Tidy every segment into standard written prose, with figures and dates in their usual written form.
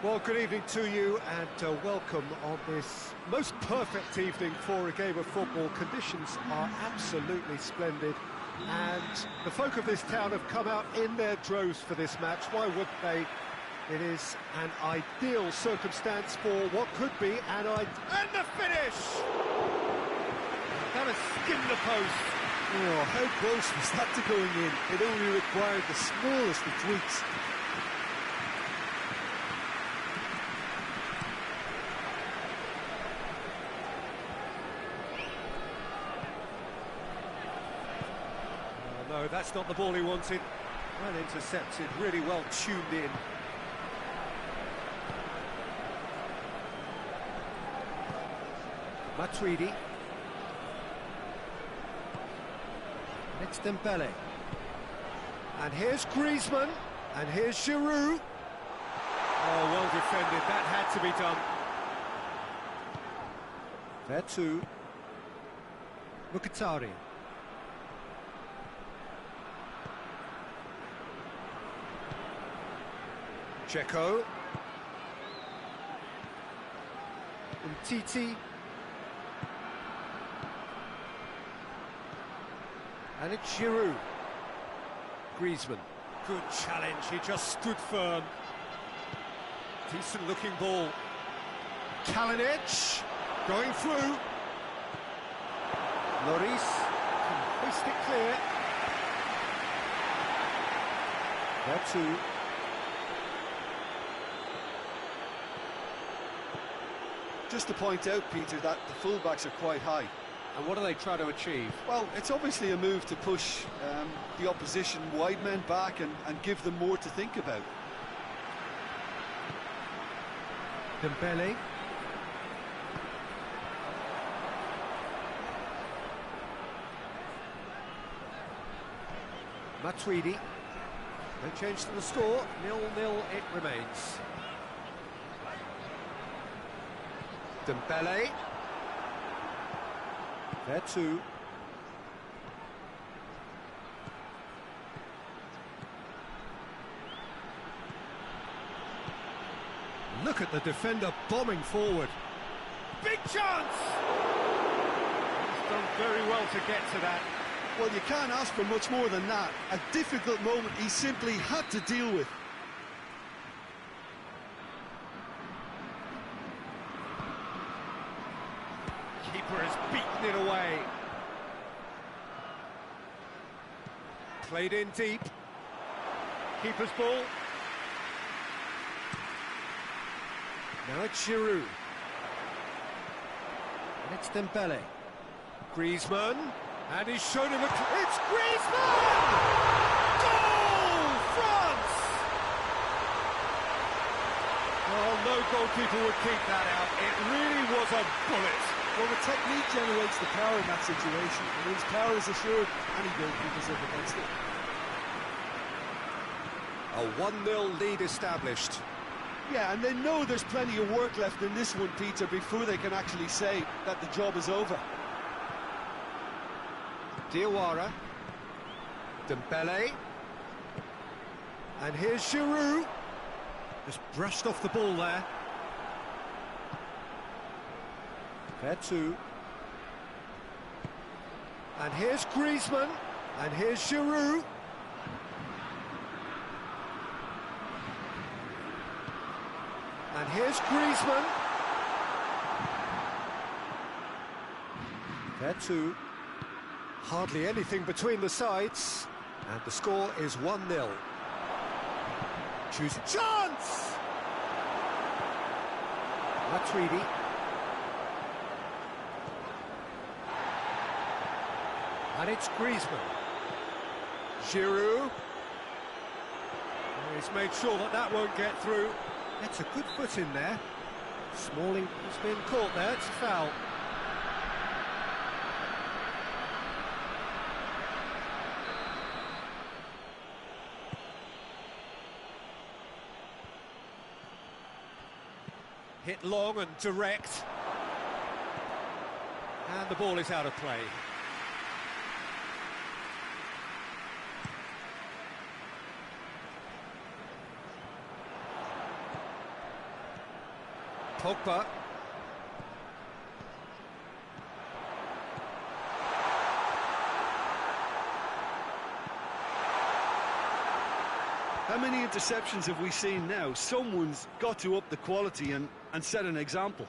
Well, good evening to you and welcome on this most perfect evening for a game of football. Conditions are absolutely splendid and the folk of this town have come out in their droves for this match. Why wouldn't they? It is an ideal circumstance for what could be an and the finish! That has skimmed the post. Oh, how close was that to going in? It only required the smallest of tweaks. No, that's not the ball he wanted. Well intercepted, really well tuned in. Matuidi. It's Dembele. And here's Griezmann. And here's Giroud. Oh, well defended. That had to be done. Vertu. Mkhitaryan. Checo. Umtiti. And it's Giroud. Griezmann. Good challenge, he just stood firm. Decent looking ball. Kalinic going through. Lloris can hoist it clear. Vertu. Just to point out, Peter, that the fullbacks are quite high. And what do they try to achieve? Well, it's obviously a move to push the opposition wide men back and give them more to think about. Dembele. Matuidi. No change to the score, 0-0 it remains. Dembele. Vertu. Look at the defender bombing forward. Big chance! He's done very well to get to that. Well, you can't ask for much more than that. A difficult moment he simply had to deal with. Keeper has beaten it away. Played in deep. Keeper's ball. Now it's Giroud. And it's Dembele. Griezmann. And he's shown him it's Griezmann! Goal! France! Oh, no goalkeeper would keep that out. It really was a bullet. Well, the technique generates the power in that situation. And his power is assured, any goalkeeper's up against it. A 1-0 lead established. Yeah, and they know there's plenty of work left in this one, Peter, before they can actually say that the job is over. Diawara. Dembele. And here's Giroud. Just brushed off the ball there. Vertu. And here's Griezmann. And here's Giroud. And here's Griezmann. Vertu. Hardly anything between the sides. And the score is 1-0. Choose chance! Matuidi. And it's Griezmann. Giroud. He's made sure that that won't get through. That's a good foot in there. Smalling has been caught there, it's a foul. Hit long and direct. And the ball is out of play. Pogba. How many interceptions have we seen now? Someone's got to up the quality and set an example.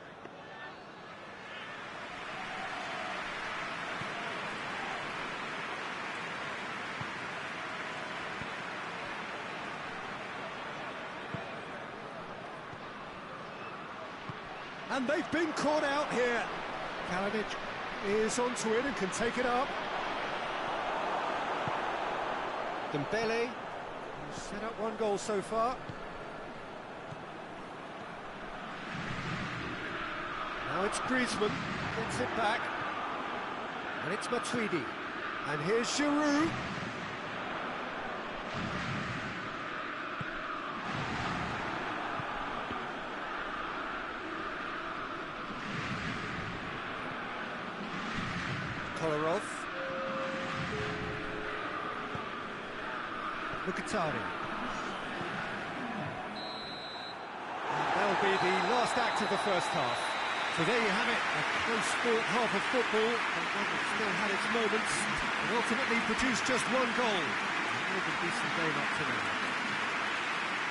And they've been caught out here. Kalinic is onto it and can take it up. Dembele set up one goal so far. Now it's Griezmann, gets it back. And it's Matuidi. And here's Giroud. Kolarov. Mkhitaryan. And that'll be the last act of the first half. So there you have it, a close-fought half of football, and one that still had its moments, and ultimately produced just one goal. A decent game up to now.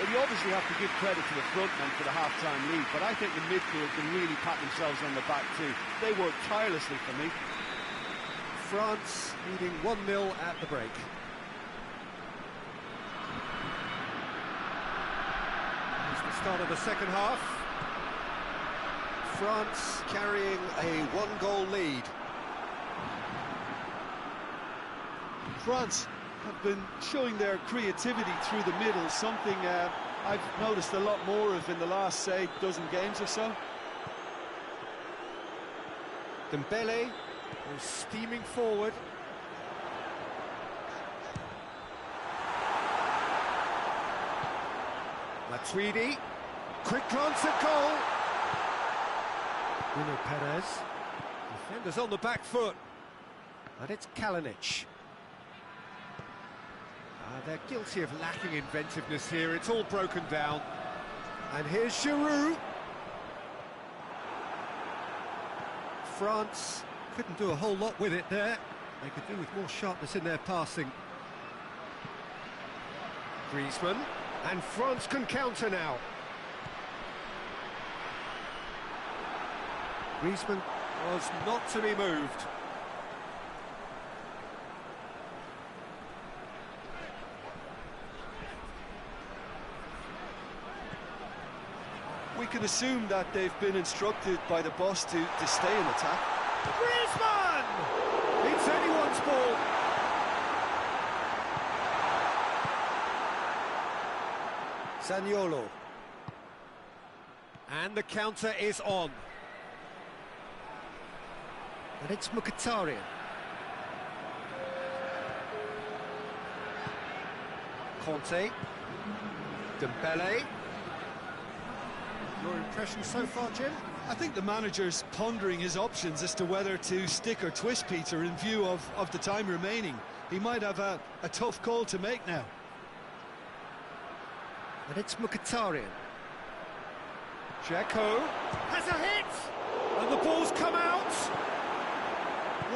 Well, you obviously have to give credit to the front men for the half-time lead, but I think the midfield can really pat themselves on the back too. They worked tirelessly for me. France leading 1-0 at the break. It's the start of the second half. France carrying a one-goal lead. France have been showing their creativity through the middle, something I've noticed a lot more of in the last, say, dozen games or so. Dembele is steaming forward. Matuidi, quick glance at goal. Bruno Perez, defenders on the back foot, and it's Kalinic. They're guilty of lacking inventiveness here, it's all broken down. And here's Giroud. France couldn't do a whole lot with it there. They could do with more sharpness in their passing. Griezmann, and France can counter now. Griezmann was not to be moved. We can assume that they've been instructed by the boss to stay in attack. Griezmann! It's anyone's ball. Zaniolo. And the counter is on. And it's Mkhitaryan. Conte. Dembele. Your impression so far, Jim? I think the manager's pondering his options as to whether to stick or twist Peter in view of the time remaining. He might have a tough call to make now. And it's Mkhitaryan. Dzeko has a hit! And the ball's come out!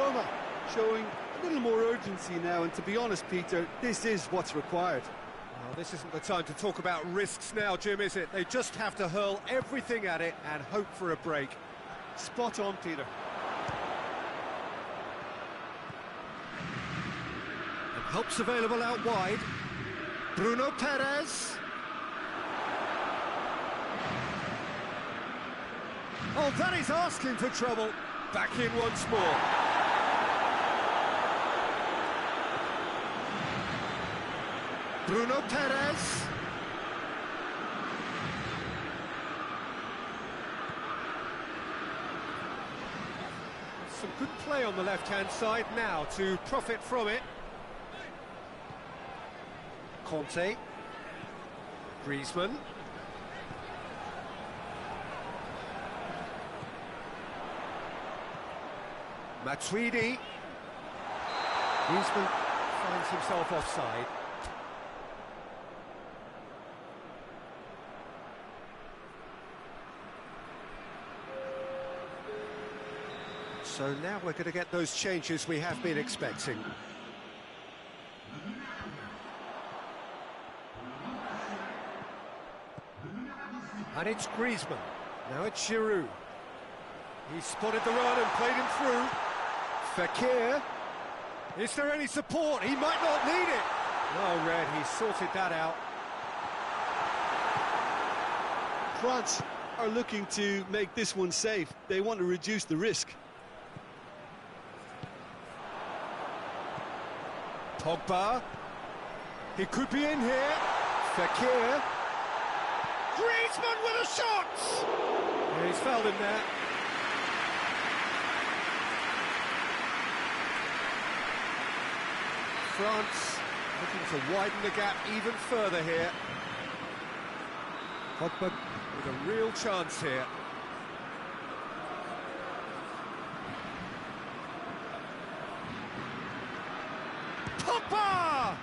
Roma showing a little more urgency now, and to be honest, Peter, this is what's required. Well, this isn't the time to talk about risks now, Jim, is it? They just have to hurl everything at it and hope for a break. Spot on, Peter. And help's available out wide. Bruno Perez. Oh, that is asking for trouble. Back in once more. Bruno Perez. Some good play on the left-hand side now to profit from it. Conte. Griezmann. Matuidi. Griezmann finds himself offside. So now we're going to get those changes we have been expecting. And it's Griezmann. Now it's Giroud. He spotted the run and played him through. Fekir. Is there any support? He might not need it. No, Red, he sorted that out. France are looking to make this one safe. They want to reduce the risk. Pogba. He could be in here. Fekir. Griezmann with a shot! Yeah, he's fouled him there. France looking to widen the gap even further here. Pogba with a real chance here. Pogba!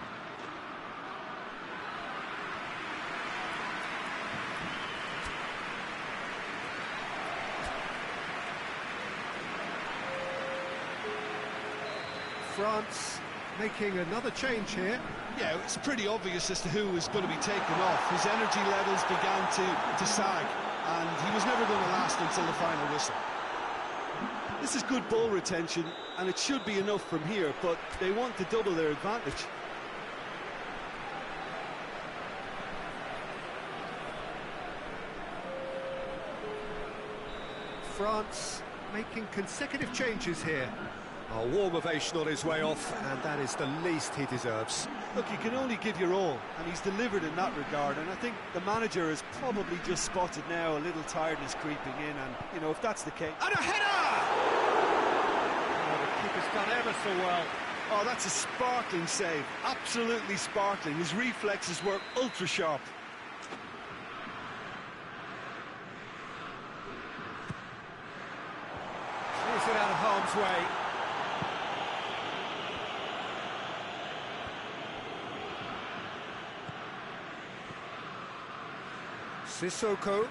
France making another change here. Yeah, it's pretty obvious as to who was going to be taken off. His energy levels began to sag, and he was never going to last until the final whistle. This is good ball retention, and it should be enough from here, but they want to double their advantage. France making consecutive changes here. A warm ovation on his way off, and that is the least he deserves. Look, you can only give your all, and he's delivered in that regard, and I think the manager has probably just spotted now a little tiredness creeping in, and, you know, if that's the case... And a header! Oh, the keeper's done ever so well. Oh, that's a sparkling save, absolutely sparkling. His reflexes were ultra-sharp. Clears it out of harm's way. Sissoko.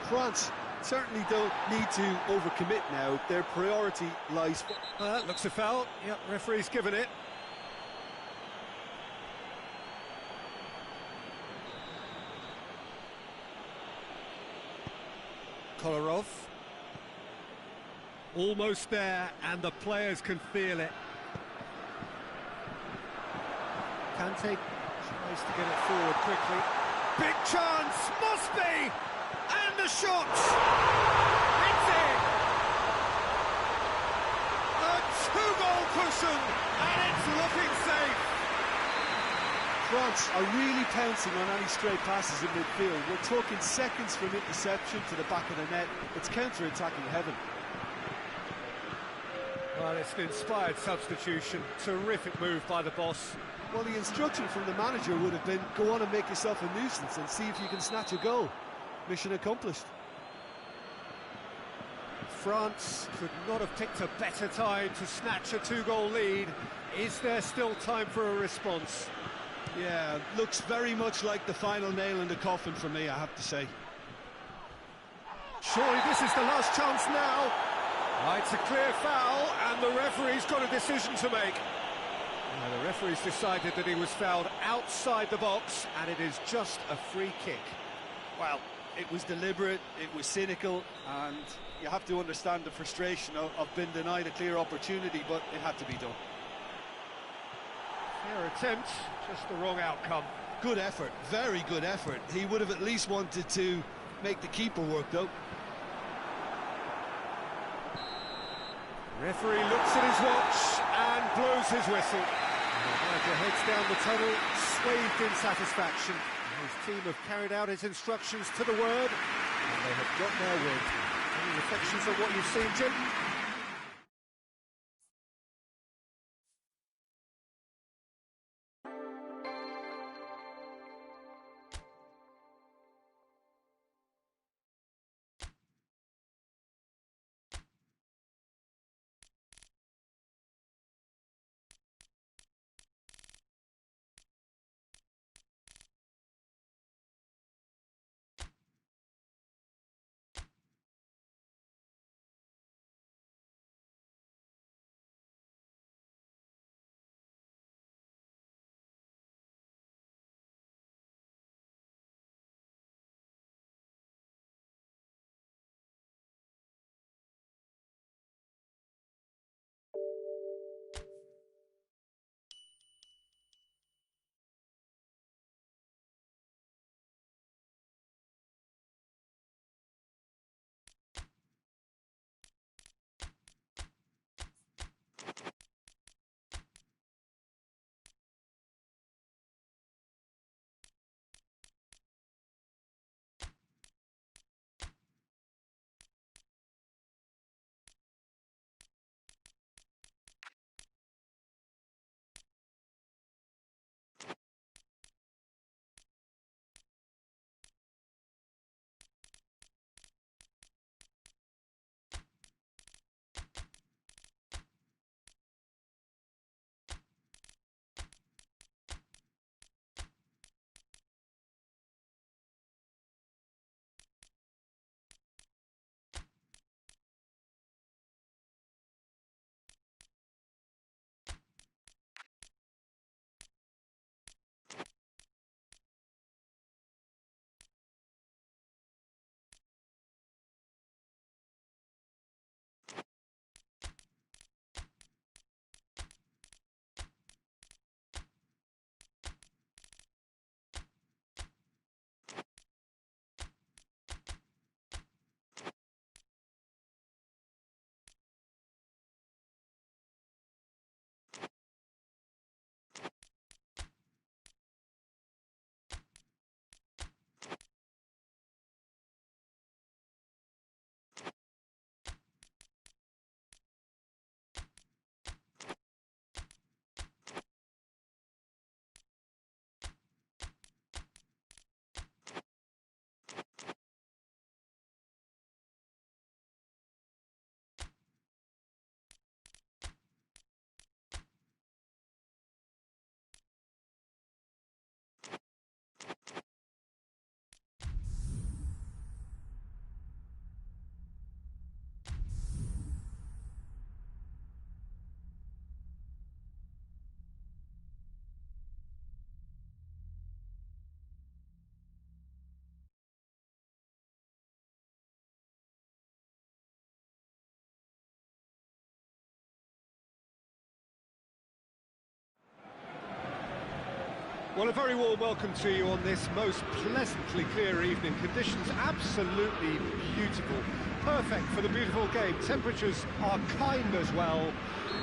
France certainly don't need to overcommit now. Their priority lies... That looks a foul. Yep, referee's given it. Kolarov. Almost there, and the players can feel it. Kante tries to get it forward quickly. Big chance, must be! And the shot! It's in! A two-goal cushion, and it's looking safe! France are really pouncing on any stray passes in midfield. We're talking seconds from interception to the back of the net. It's counter-attacking heaven. Well, it's an inspired substitution. Terrific move by the boss. Well, the instruction from the manager would have been, go on and make yourself a nuisance and see if you can snatch a goal. Mission accomplished. France could not have picked a better time to snatch a two-goal lead. Is there still time for a response? Yeah, looks very much like the final nail in the coffin for me, I have to say. Surely this is the last chance now. It's a clear foul, and the referee's got a decision to make. Now, the referee's decided that he was fouled outside the box, and it is just a free kick. Well, it was deliberate, it was cynical, and you have to understand the frustration of being denied a clear opportunity, but it had to be done. Fair attempt, just the wrong outcome. Good effort, very good effort. He would have at least wanted to make the keeper work, though. Referee looks at his watch and blows his whistle. The manager heads down the tunnel, swathed in satisfaction. His team have carried out his instructions to the word, and they have got their win. Any reflections on what you've seen, Jim? Well, a very warm welcome to you on this most pleasantly clear evening. Conditions absolutely beautiful. Perfect for the beautiful game. Temperatures are kind as well.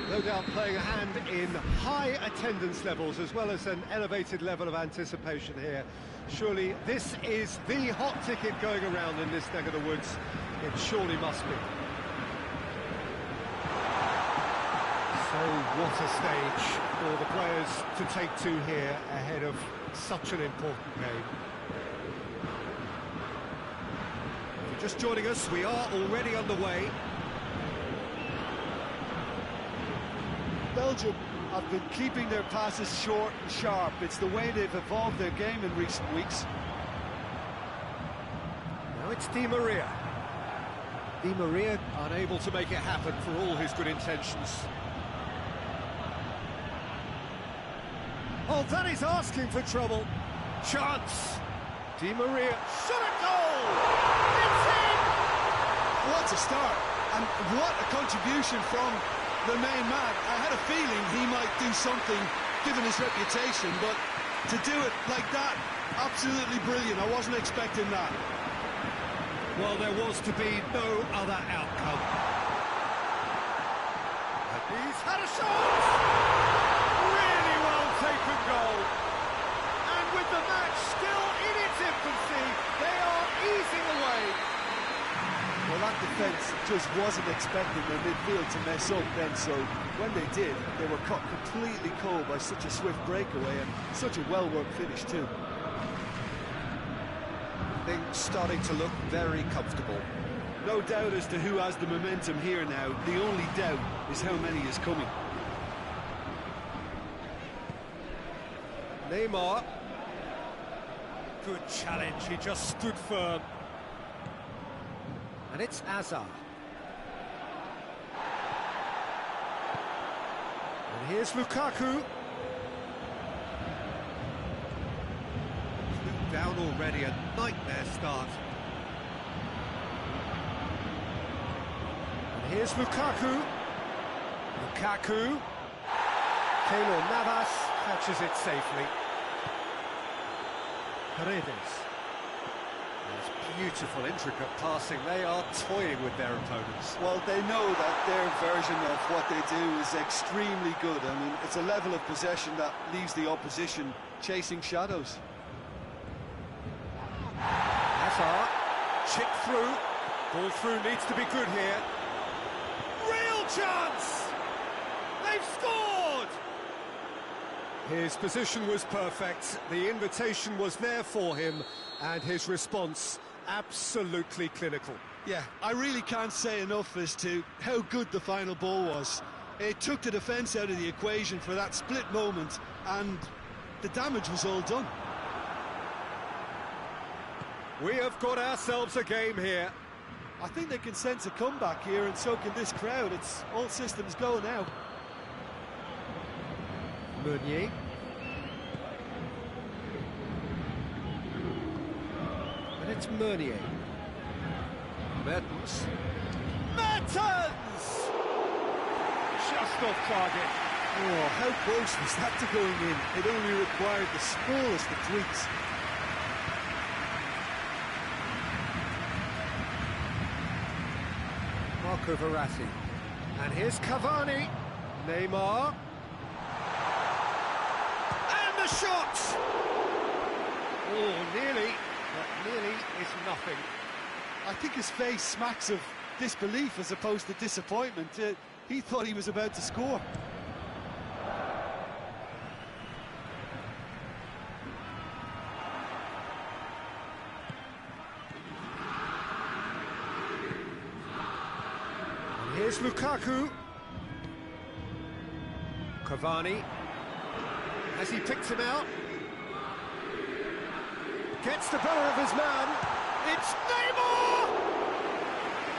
No doubt playing a hand in high attendance levels as well as an elevated level of anticipation here. Surely this is the hot ticket going around in this neck of the woods. It surely must be. So what a stage for the players to take to here ahead of such an important game. If you're just joining us, we are already underway. Belgium have been keeping their passes short and sharp. It's the way they've evolved their game in recent weeks. Now it's Di Maria. Di Maria unable to make it happen for all his good intentions. Oh, that is asking for trouble. Chance. Di Maria. Shot at goal! It's in! What a start, and what a contribution from the main man. I had a feeling he might do something, given his reputation, but to do it like that, absolutely brilliant. I wasn't expecting that. Well, there was to be no other outcome. And he's had a shot! Really well taken goal. And with the match still in its infancy, they are easing away. Well, that defence just wasn't expecting their midfield to mess up then, so when they did, they were caught completely cold by such a swift breakaway and such a well-worked finish too. Things starting to look very comfortable. No doubt as to who has the momentum here now. The only doubt is how many is coming. Neymar. Good challenge, he just stood firm. And it's Hazard. And here's Lukaku. Down already, a nightmare start. And here's Lukaku. Lukaku. Keylor Navas catches it safely. Paredes. There's beautiful, intricate passing. They are toying with their opponents. Well, they know that their version of what they do is extremely good. I mean, it's a level of possession that leaves the opposition chasing shadows. Hazard, chip through, ball through needs to be good here. Real chance! They've scored! His position was perfect, the invitation was there for him, and his response absolutely clinical. Yeah, I really can't say enough as to how good the final ball was. It took the defence out of the equation for that split moment, and the damage was all done. We have got ourselves a game here. I think they can sense a comeback here, and so can this crowd. It's all systems go now. Meunier. And it's Meunier. Mertens. Mertens! Just off target. Oh, how close was that to going in? It only required the smallest of tweaks. Marco Verratti. And here's Cavani. Neymar. And the shot! Oh, nearly, but nearly is nothing. I think his face smacks of disbelief as opposed to disappointment. He thought he was about to score. Here's Lukaku. Cavani. Has he picked him out? Gets the better of his man. It's Neymar!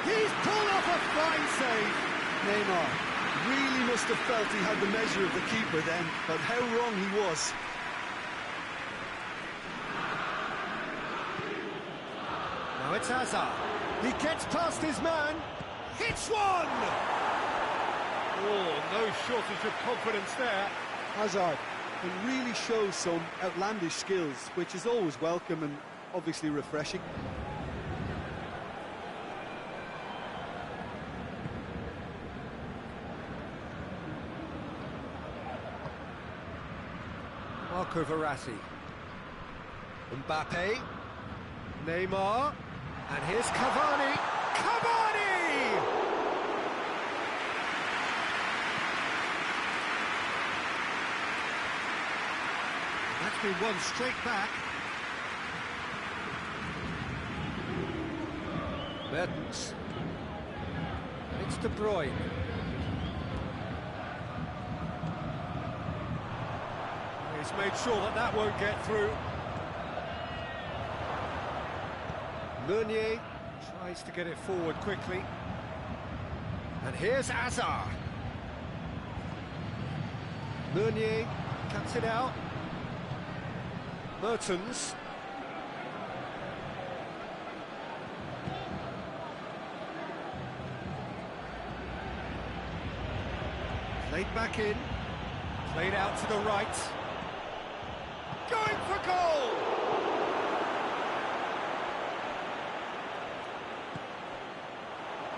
He's pulled off a fine save. Neymar really must have felt he had the measure of the keeper then, but how wrong he was. Now it's Hazard. He gets past his man. Hits one! Oh, no shortage of confidence there. Hazard and really shows some outlandish skills, which is always welcome and obviously refreshing. Marco Verratti. Mbappe. Neymar. And here's Cavani. Cavani! That's been won straight back. Mertens. It's De Bruyne. He's made sure that that won't get through. Meunier tries to get it forward quickly. And here's Hazard. Meunier cuts it out. Mertens. Played back in. Played out to the right. Going for goal!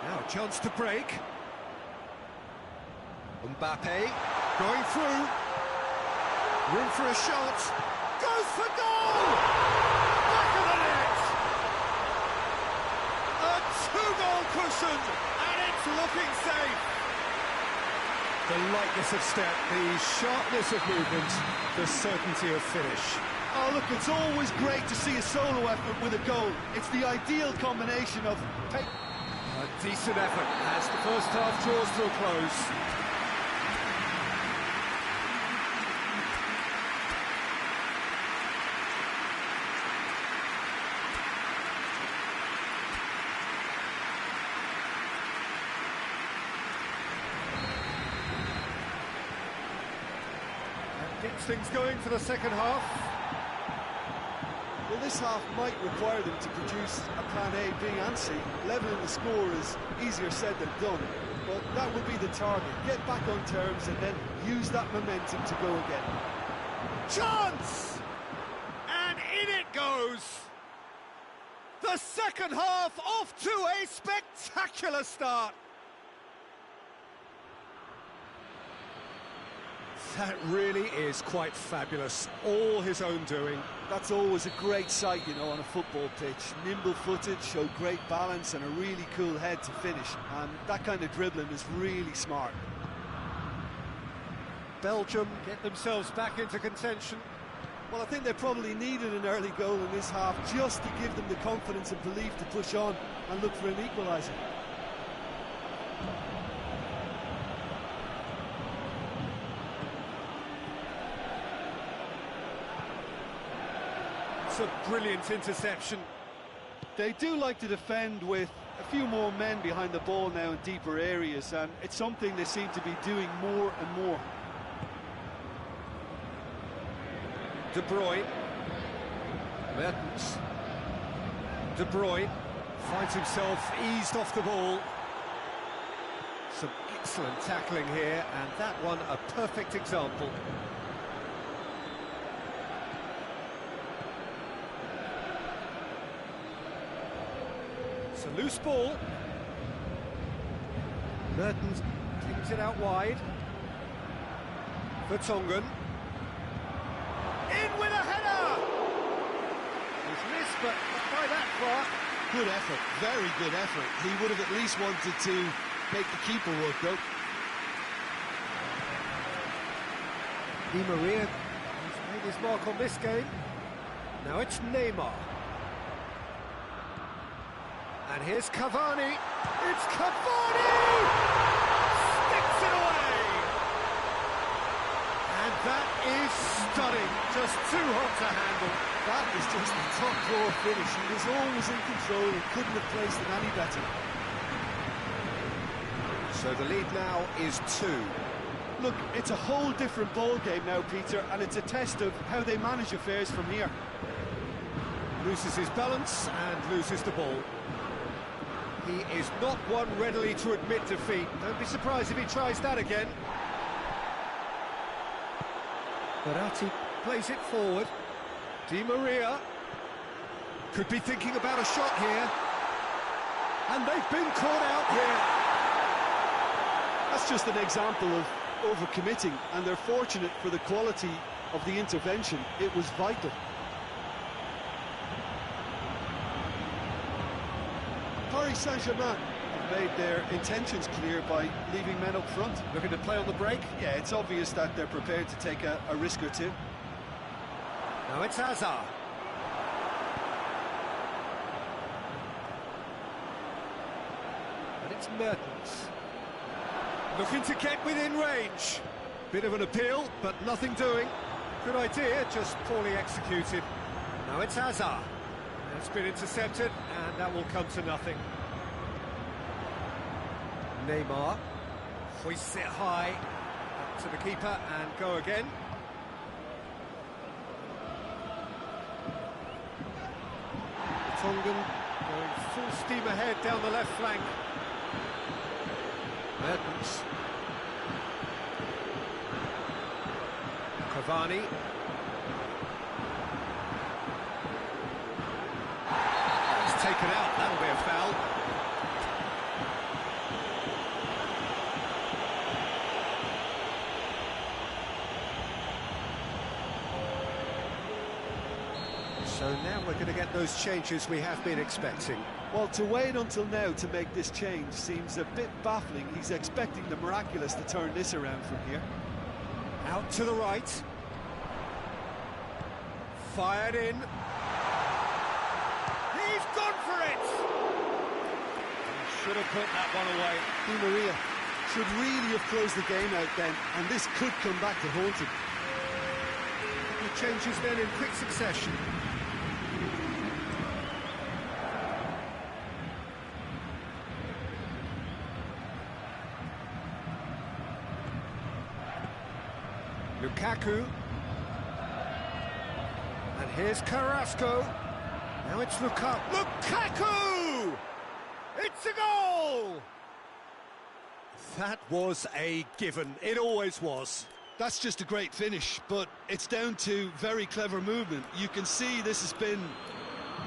Now a chance to break. Mbappe going through. Room for a shot. Goes for goal! Back of the net! A two-goal cushion, and it's looking safe. The lightness of step, the sharpness of movement, the certainty of finish. Oh, look, it's always great to see a solo effort with a goal. It's the ideal combination of... A decent effort as the first half draws to a close. Gets things going for the second half. Well, this half might require them to produce a plan A, B and C. Levelling the score is easier said than done, but that would be the target. Get back on terms and then use that momentum to go again. Chance! And in it goes! The second half off to a spectacular start. That really is quite fabulous, all his own doing. That's always a great sight, you know, on a football pitch. Nimble-footed, showed great balance and a really cool head to finish. And that kind of dribbling is really smart. Belgium get themselves back into contention. Well, I think they probably needed an early goal in this half just to give them the confidence and belief to push on and look for an equaliser. It's a brilliant interception. They do like to defend with a few more men behind the ball now in deeper areas, and it's something they seem to be doing more and more. De Bruyne. Mertens. De Bruyne finds himself eased off the ball. Some excellent tackling here, and that one a perfect example. It's a loose ball. Mertens cleans it out wide. Vertonghen. In with a header! He's missed, but not by that far. Good effort, very good effort. He would have at least wanted to make the keeper work, though. Di Maria has made his mark on this game. Now it's Neymar. And here's Cavani. It's Cavani! Sticks it away! And that is stunning. Just too hot to handle. That is just a top-drawer finish. He was always in control and couldn't have placed it any better. So the lead now is 2. Look, it's a whole different ball game now, Peter, and it's a test of how they manage affairs from here. Loses his balance and loses the ball. He is not one readily to admit defeat. Don't be surprised if he tries that again. Verratti plays it forward. Di Maria could be thinking about a shot here. And they've been caught out here. That's just an example of overcommitting, and they're fortunate for the quality of the intervention. It was vital. Paris Saint-Germain have made their intentions clear by leaving men up front. Looking to play on the break. Yeah, it's obvious that they're prepared to take a risk or two. Now it's Hazard. And it's Mertens. Looking to get within range. Bit of an appeal, but nothing doing. Good idea, just poorly executed. Now it's Hazard. It's been intercepted, and that will come to nothing. Neymar hoists it high up to the keeper and go again. Tongan going full steam ahead down the left flank. Mertens. Cavani. He's taken out, that'll be a foul. So now we're going to get those changes we have been expecting. Well, to wait until now to make this change seems a bit baffling. He's expecting the miraculous to turn this around from here. Out to the right. Fired in. He's gone for it! He should have put that one away. Di Maria should really have closed the game out then, and this could come back to haunt him. The changes then in quick succession. Lukaku. And here's Carrasco. Now it's Lukaku! It's a goal! That was a given. It always was. That's just a great finish, but it's down to very clever movement. You can see this has been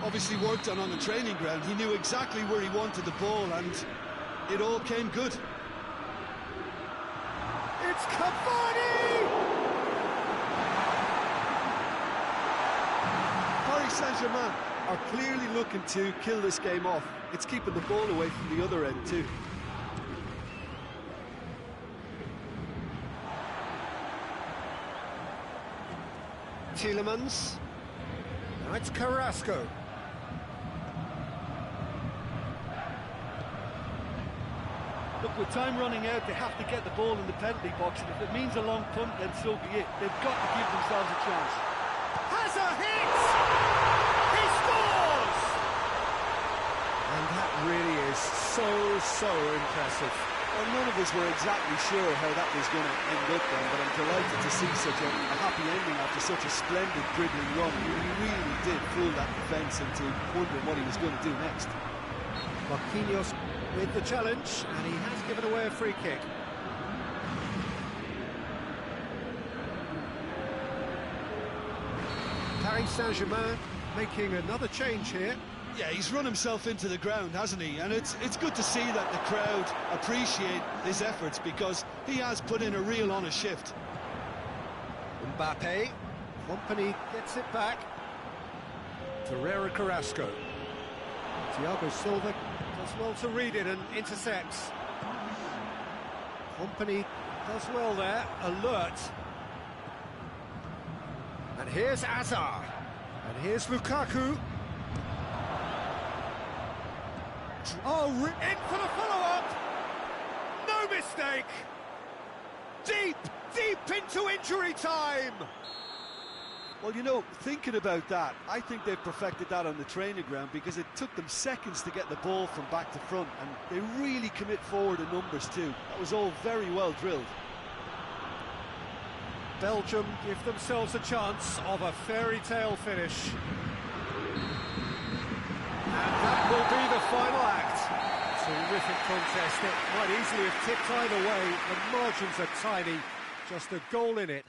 obviously worked on the training ground. He knew exactly where he wanted the ball, and it all came good. It's Cavani! Paris Saint-Germain are clearly looking to kill this game off. It's keeping the ball away from the other end too. Tielemans. Now it's Carrasco. Look, with time running out, they have to get the ball in the penalty box, and if it means a long punt, then so be it. They've got to give themselves a chance. Has a hit! He scores! And that really is so impressive. Well, none of us were exactly sure how that was going to end up then, but I'm delighted to see such a happy ending after such a splendid dribbling run. He really did fool that defence into wondering what he was going to do next. Marquinhos with the challenge, and he has given away a free kick. Paris Saint-Germain making another change here. Yeah, he's run himself into the ground, hasn't he? And it's good to see that the crowd appreciate his efforts, because he has put in a real honest shift. Mbappe, Company gets it back. Torreira Carrasco. Thiago Silva does well to read it and intercepts. Company does well there, alert. And here's Hazard. And here's Lukaku. Oh, in for the follow-up! No mistake! Deep into injury time! Well, you know, thinking about that, I think they've perfected that on the training ground, because it took them seconds to get the ball from back to front, and they really commit forward in numbers too. That was all very well drilled. Belgium give themselves a chance of a fairy tale finish. And that will be the final act. Terrific contest. It might easily have tipped either way. The margins are tiny. Just a goal in it.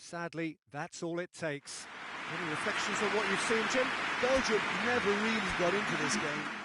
Sadly, that's all it takes. Any reflections on what you've seen, Jim? Belgium never really got into this game.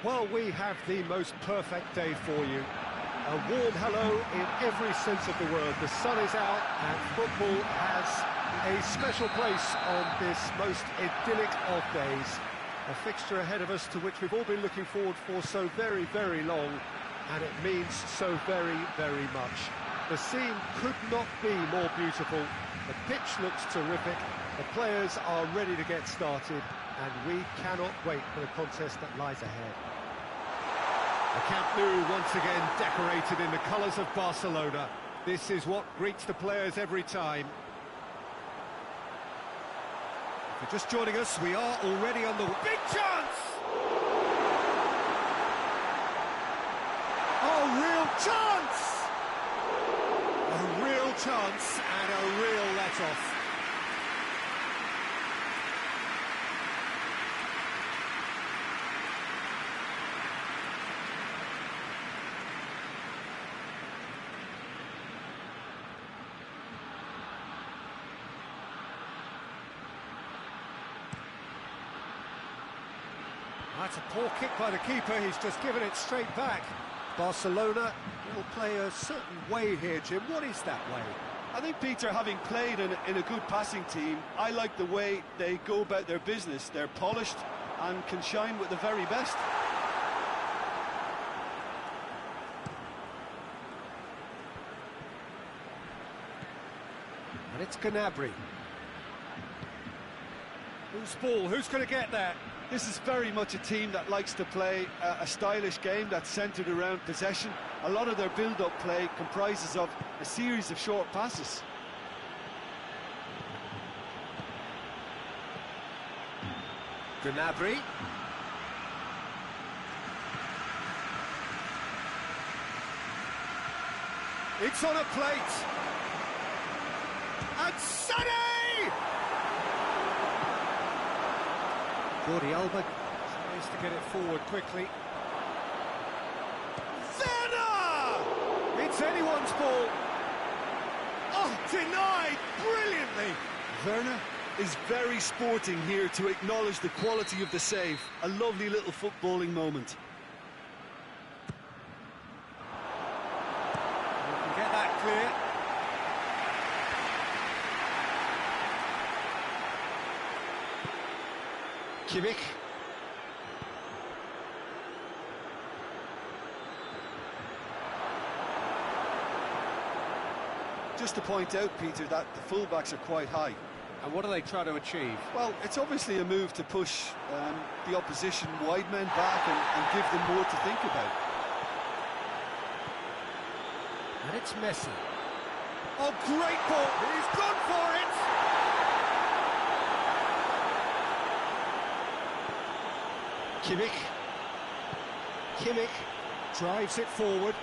Well, we have the most perfect day for you. A warm hello in every sense of the word. The sun is out and football has a special place on this most idyllic of days. A fixture ahead of us to which we've all been looking forward for so very, very long, and it means so very, very much. The scene could not be more beautiful. The pitch looks terrific. The players are ready to get started, and we cannot wait for the contest that lies ahead. The Camp Nou once again decorated in the colours of Barcelona. This is what greets the players every time. If you're just joining us, we are already on the... Big chance! Oh, real chance! A real chance and a real let-off. That's a poor kick by the keeper, he's just given it straight back. Barcelona will play a certain way here, Jim. What is that way? I think, Peter, having played in a good passing team, I like the way they go about their business. They're polished and can shine with the very best. And it's Gnabry. Who's ball? Who's going to get that? This is very much a team that likes to play a stylish game that's centred around possession. A lot of their build-up play comprises of a series of short passes. Gnabry. It's on a plate. And Sonny! Jordi Alba tries to get it forward quickly. Werner! It's anyone's ball. Oh, denied brilliantly. Werner is very sporting here to acknowledge the quality of the save. A lovely little footballing moment. You can get that clear. Kimmich. Just to point out, Peter, that the fullbacks are quite high. And what do they try to achieve? Well, it's obviously a move to push the opposition wide men back and give them more to think about. And it's Messi. Oh, great ball! He's gone for it! Kimmich drives it forward.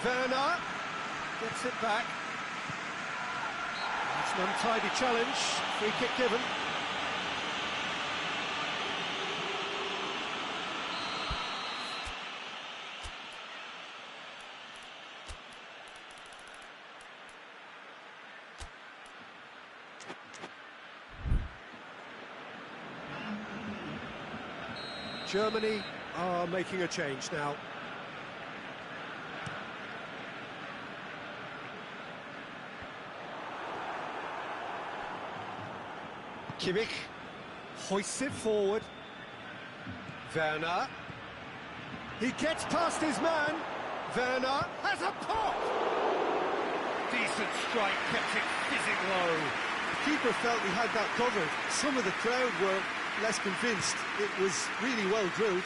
Werner gets it back. It's an untidy challenge. Free kick given. Germany are making a change now. Kimmich hoists it forward. Werner. He gets past his man. Werner has a pop! Decent strike, kept it fizzing low. The keeper felt he had that covered. Some of the crowd were less convinced. It was really well drilled.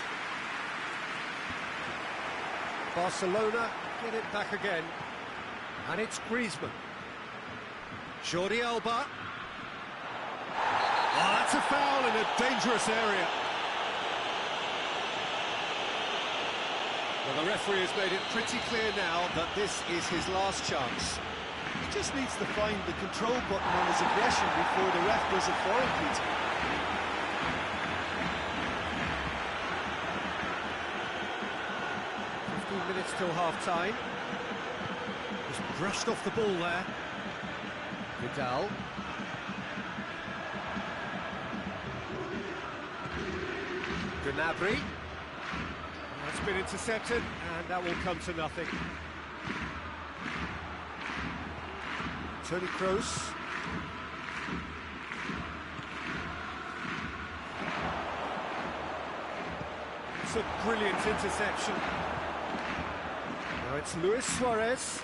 Barcelona get it back again. And it's Griezmann. Jordi Alba. Oh, that's a foul in a dangerous area. Well, the referee has made it pretty clear now that this is his last chance. He just needs to find the control button on his aggression before the ref does it for him, Peter. 15 minutes till half-time. Just brushed off the ball there. Vidal. Gnabry. That's been intercepted, and that will come to nothing. Toni Kroos. It's a brilliant interception. Now it's Luis Suarez.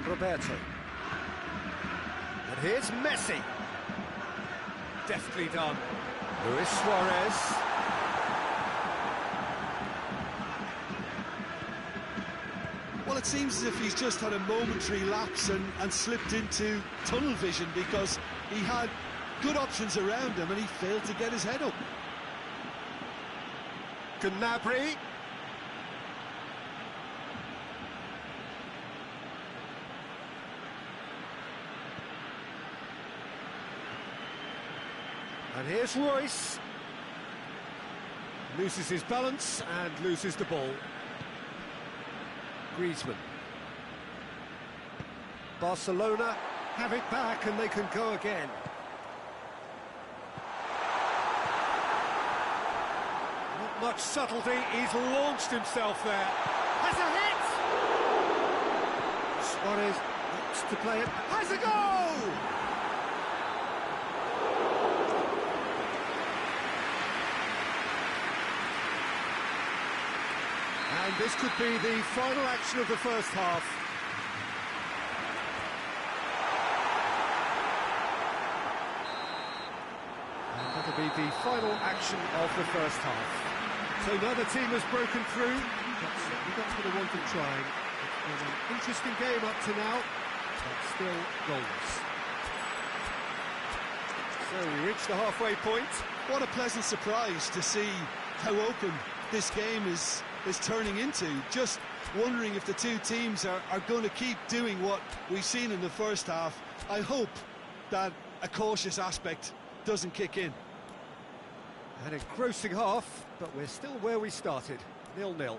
Roberto. And here's Messi. Deftly done. Luis Suarez. Well, it seems as if he's just had a momentary lapse and slipped into tunnel vision, because he had good options around him and he failed to get his head up. Gnabry. And here's Royce. Loses his balance and loses the ball. Griezmann. Barcelona have it back and they can go again. Not much subtlety, he's launched himself there. Has a hit! Suarez looks to play it. Has a goal! And this could be the final action of the first half. And that'll be the final action of the first half. So neither team has broken through, but certainly got to the one to trying. It's been an interesting game up to now, but still goals. So we reach the halfway point. What a pleasant surprise to see how open this game is turning into. Just wondering if the two teams are going to keep doing what we've seen in the first half. I hope that a cautious aspect doesn't kick in. An engrossing half, but we're still where we started, 0-0.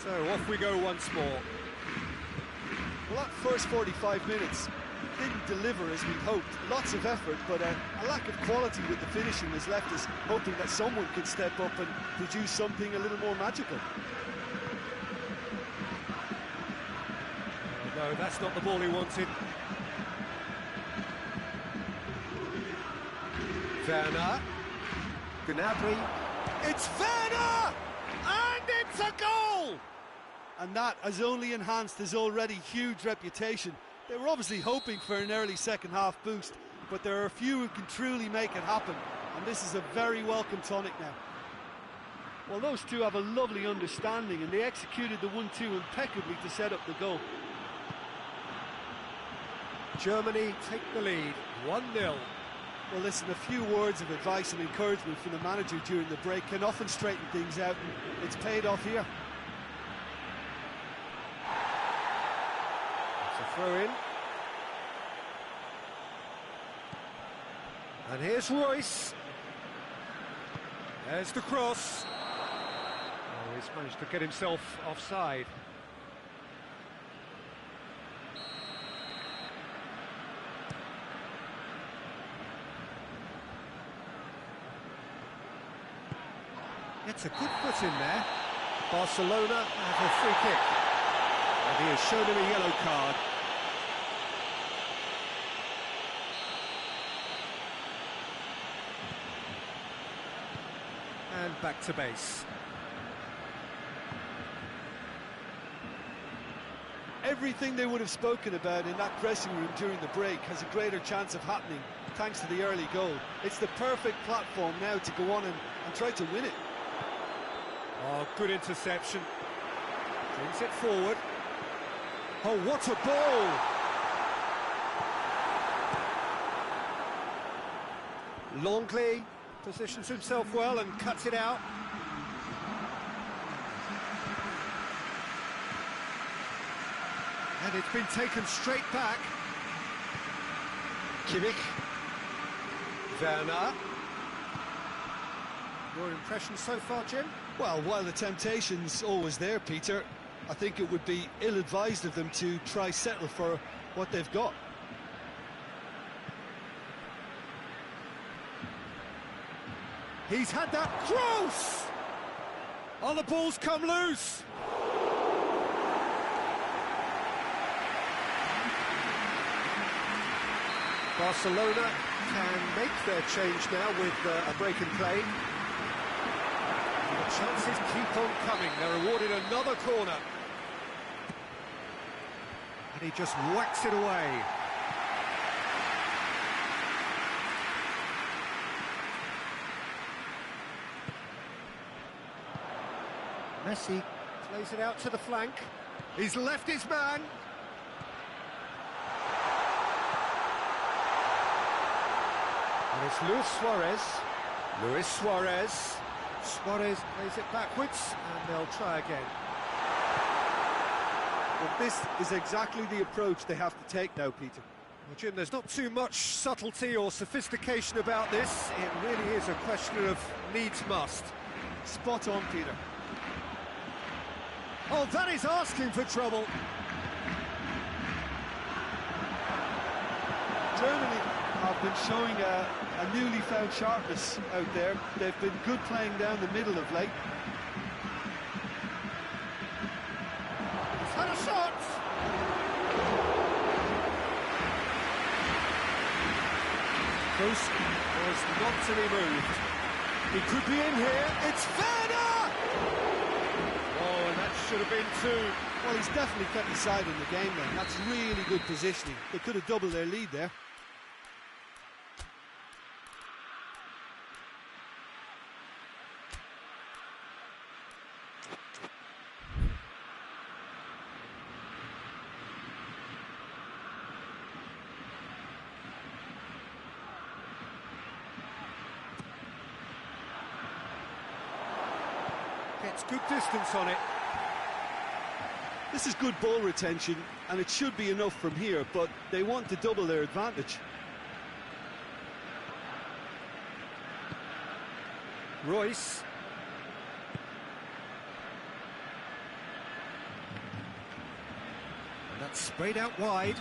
So off we go once more. Well, that first 45 minutes didn't deliver as we'd hoped. Lots of effort, but a lack of quality with the finishing has left us hoping that someone could step up and produce something a little more magical. No, that's not the ball he wanted. Werner. Gnabry. It's Werner! And it's a goal! And that has only enhanced his already huge reputation. They were obviously hoping for an early second half boost, but there are a few who can truly make it happen, and this is a very welcome tonic now. Well, those two have a lovely understanding, and they executed the 1-2 impeccably to set up the goal. Germany take the lead, 1-0. Well, listen, a few words of advice and encouragement from the manager during the break can often straighten things out, and it's paid off here. It's a throw-in. And here's Royce. There's the cross. Oh, he's managed to get himself offside. It's a good foot in there. Barcelona have a free kick. And he has shown him a yellow card. And back to base. Everything they would have spoken about in that dressing room during the break has a greater chance of happening thanks to the early goal. It's the perfect platform now to go on and try to win it. Oh, good interception. Brings it forward. Oh, what a ball! Longley positions himself well and cuts it out. And it's been taken straight back. Kimmich. Werner. Your impression so far, Jim? Well, while the temptation's always there, Peter, I think it would be ill-advised of them to try settle for what they've got. He's had that cross! Oh, the ball's come loose! Barcelona can make their change now with a break in play. The chances keep on coming. They're awarded another corner. And he just whacks it away. Messi plays it out to the flank. He's left his man. And it's Luis Suarez. Luis Suarez. Suarez plays it backwards, and they'll try again. Well, this is exactly the approach they have to take now, Peter. Well, Jim, there's not too much subtlety or sophistication about this. It really is a question of needs must. Spot on, Peter. Oh, that is asking for trouble. Germany have been showing a newly found sharpness out there. They've been good playing down the middle of late. He's had a shot! Kroos was not to be moved. He could be in here. It's Werner! Oh, and that should have been two. Well, he's definitely kept the side in the game then. That's really good positioning. They could have doubled their lead there. Gets good distance on it. This is good ball retention, and it should be enough from here, but they want to double their advantage. Royce. And that's sprayed out wide.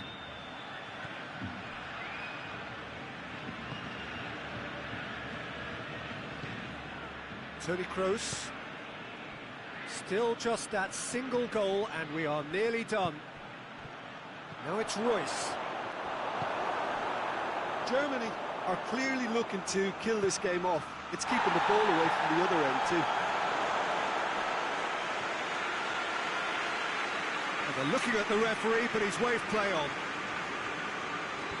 Toni Kroos. Still just that single goal, and we are nearly done. Now it's Royce. Germany are clearly looking to kill this game off. It's keeping the ball away from the other end too. And they're looking at the referee, but he's waved play on.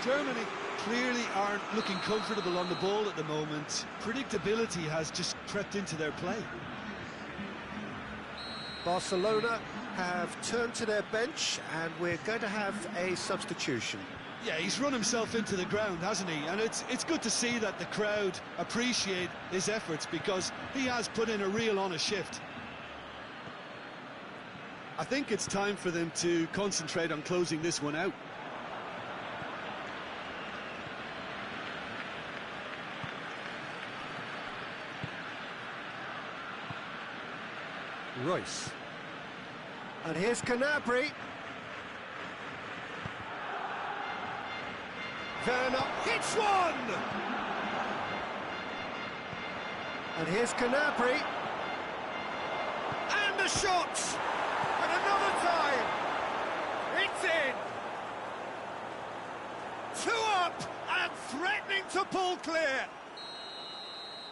Germany clearly aren't looking comfortable on the ball at the moment. Predictability has just crept into their play. Barcelona have turned to their bench, and we're going to have a substitution. Yeah, he's run himself into the ground, hasn't he? And it's good to see that the crowd appreciate his efforts, because he has put in a real honest shift. I think it's time for them to concentrate on closing this one out. Royce. And here's Gnabry. Werner hits one! And here's Gnabry. And the shot! And another time! It's in! 2 up and threatening to pull clear!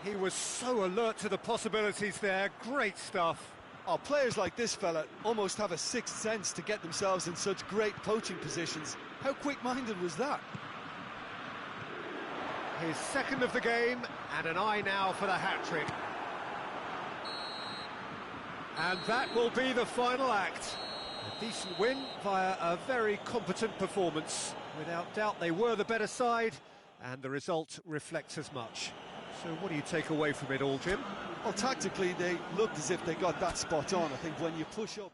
He was so alert to the possibilities there. Great stuff. Oh, players like this fella almost have a sixth sense to get themselves in such great poaching positions. How quick-minded was that? His second of the game, and an eye now for the hat-trick. And that will be the final act. A decent win via a very competent performance. Without doubt, they were the better side, and the result reflects as much. So what do you take away from it all, Jim? Well, tactically, they looked as if they got that spot on. I think when you push up...